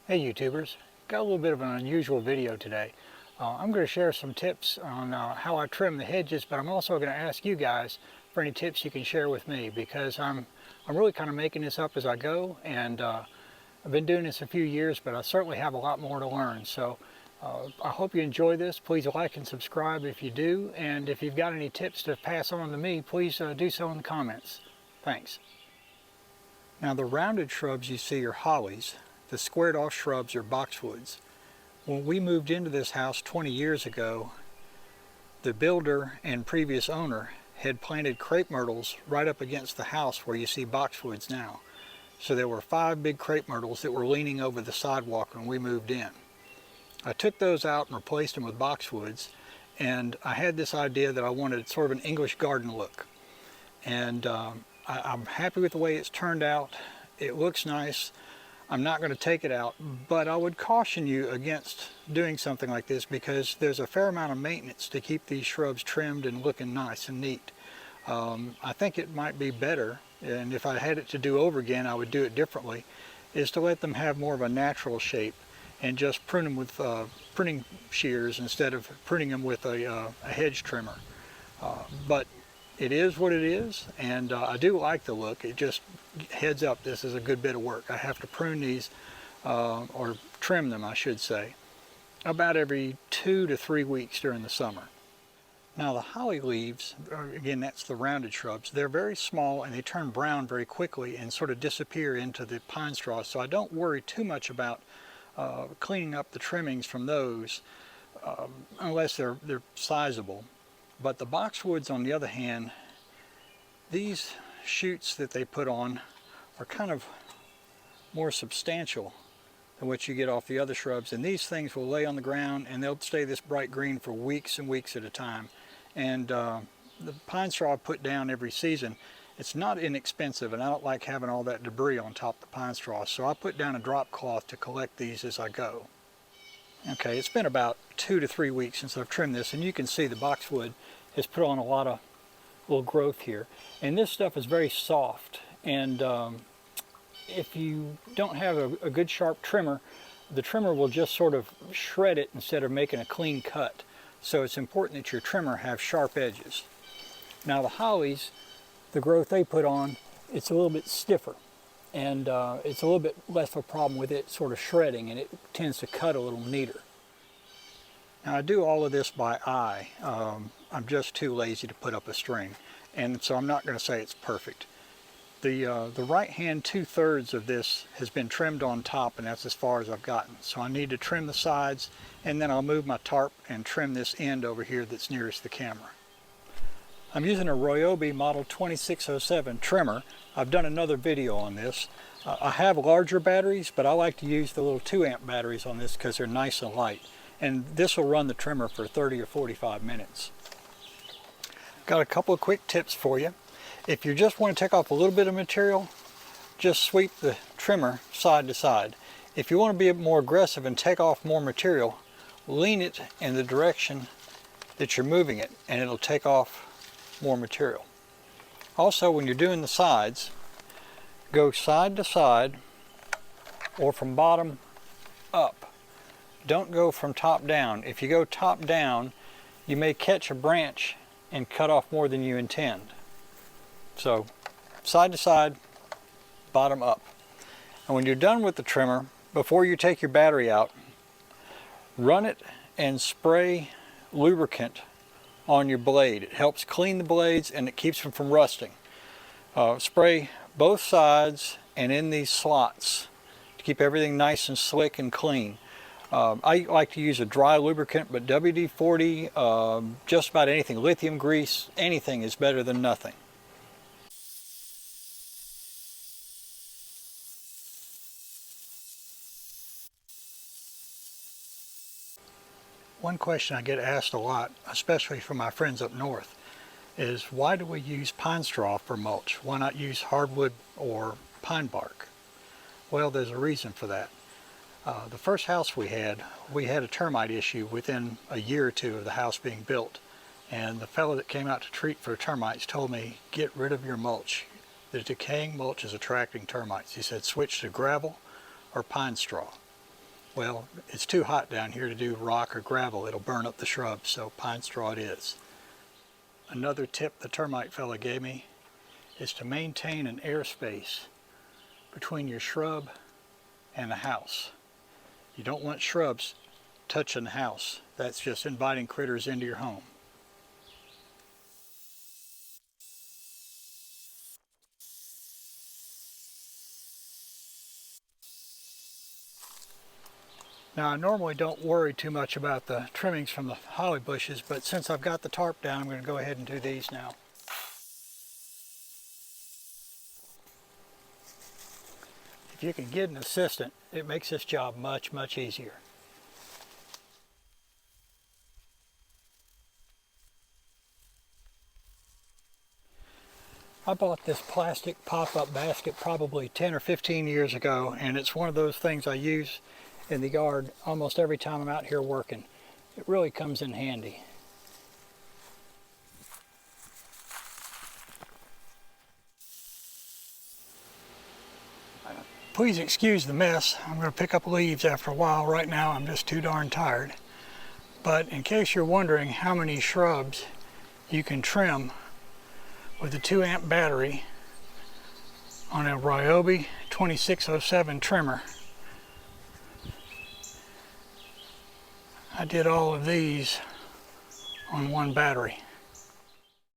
Hey YouTubers, got a little bit of an unusual video today. I'm going to share some tips on how I trim the hedges, but I'm also going to ask you guys for any tips you can share with me, because I'm really kind of making this up as I go, and I've been doing this a few years, but I certainly have a lot more to learn. So I hope you enjoy this. Please like and subscribe if you do, and if you've got any tips to pass on to me, please do so in the comments. Thanks. Now, the rounded shrubs you see are hollies. The squared off shrubs are boxwoods. When we moved into this house 20 years ago, the builder and previous owner had planted crepe myrtles right up against the house where you see boxwoods now. So there were 5 big crepe myrtles that were leaning over the sidewalk when we moved in. I took those out and replaced them with boxwoods, and I had this idea that I wanted sort of an English garden look. And I'm happy with the way it's turned out. It looks nice. I'm not going to take it out, but I would caution you against doing something like this, because there's a fair amount of maintenance to keep these shrubs trimmed and looking nice and neat. I think it might be better, and if I had it to do over again, I would do it differently, is to let them have more of a natural shape and just prune them with pruning shears instead of pruning them with a hedge trimmer. But it is what it is, and I do like the look. It just, heads up, this is a good bit of work. I have to prune these, or trim them I should say, about every 2 to 3 weeks during the summer. Now the holly leaves, again that's the rounded shrubs, they're very small and they turn brown very quickly and sort of disappear into the pine straw, so I don't worry too much about cleaning up the trimmings from those unless they're sizable. But the boxwoods, on the other hand, these shoots that they put on are kind of more substantial than what you get off the other shrubs, and these things will lay on the ground and they'll stay this bright green for weeks and weeks at a time. And the pine straw I put down every season, it's not inexpensive, and I don't like having all that debris on top of the pine straw, so I put down a drop cloth to collect these as I go. Okay, it's been about 2 to 3 weeks since I've trimmed this, and you can see the boxwood has put on a lot of little growth here. And this stuff is very soft, and if you don't have a good sharp trimmer, the trimmer will just sort of shred it instead of making a clean cut. So it's important that your trimmer have sharp edges. Now the hollies, the growth they put on, it's a little bit stiffer, and it's a little bit less of a problem with it sort of shredding, and it tends to cut a little neater. Now I do all of this by eye. I'm just too lazy to put up a string, and so I'm not going to say it's perfect. The right hand 2/3 of this has been trimmed on top, and that's as far as I've gotten. So I need to trim the sides, and then I'll move my tarp and trim this end over here that's nearest the camera. I'm using a Ryobi model 2607 trimmer. I've done another video on this. I have larger batteries, but I like to use the little 2-amp batteries on this because they're nice and light. And this will run the trimmer for 30 or 45 minutes. Got a couple of quick tips for you. If you just want to take off a little bit of material, just sweep the trimmer side to side. If you want to be more aggressive and take off more material, lean it in the direction that you're moving it, and it'll take off more material. Also, when you're doing the sides, go side to side or from bottom up. Don't go from top down. If you go top down, you may catch a branch and cut off more than you intend. So side to side, bottom up. And when you're done with the trimmer, before you take your battery out, run it and spray lubricant on your blade. It helps clean the blades and it keeps them from rusting. Spray both sides and in these slots to keep everything nice and slick and clean. I like to use a dry lubricant, but WD-40, just about anything, lithium grease, anything is better than nothing. One question I get asked a lot, especially from my friends up north, is why do we use pine straw for mulch? Why not use hardwood or pine bark? Well, there's a reason for that. The first house we had a termite issue within a year or two of the house being built. And the fellow that came out to treat for termites told me, get rid of your mulch. The decaying mulch is attracting termites. He said, switch to gravel or pine straw. Well, it's too hot down here to do rock or gravel. It'll burn up the shrubs, so pine straw it is. Another tip the termite fella gave me is to maintain an airspace between your shrub and the house. You don't want shrubs touching the house. That's just inviting critters into your home. Now, I normally don't worry too much about the trimmings from the holly bushes, but since I've got the tarp down, I'm going to go ahead and do these now. If you can get an assistant, it makes this job much, much easier. I bought this plastic pop-up basket probably 10 or 15 years ago, and it's one of those things I use in the yard almost every time I'm out here working. It really comes in handy. Please excuse the mess. I'm going to pick up leaves after a while. Right now I'm just too darn tired. But in case you're wondering how many shrubs you can trim with a 2-amp battery on a Ryobi P2607 trimmer, I did all of these on one battery.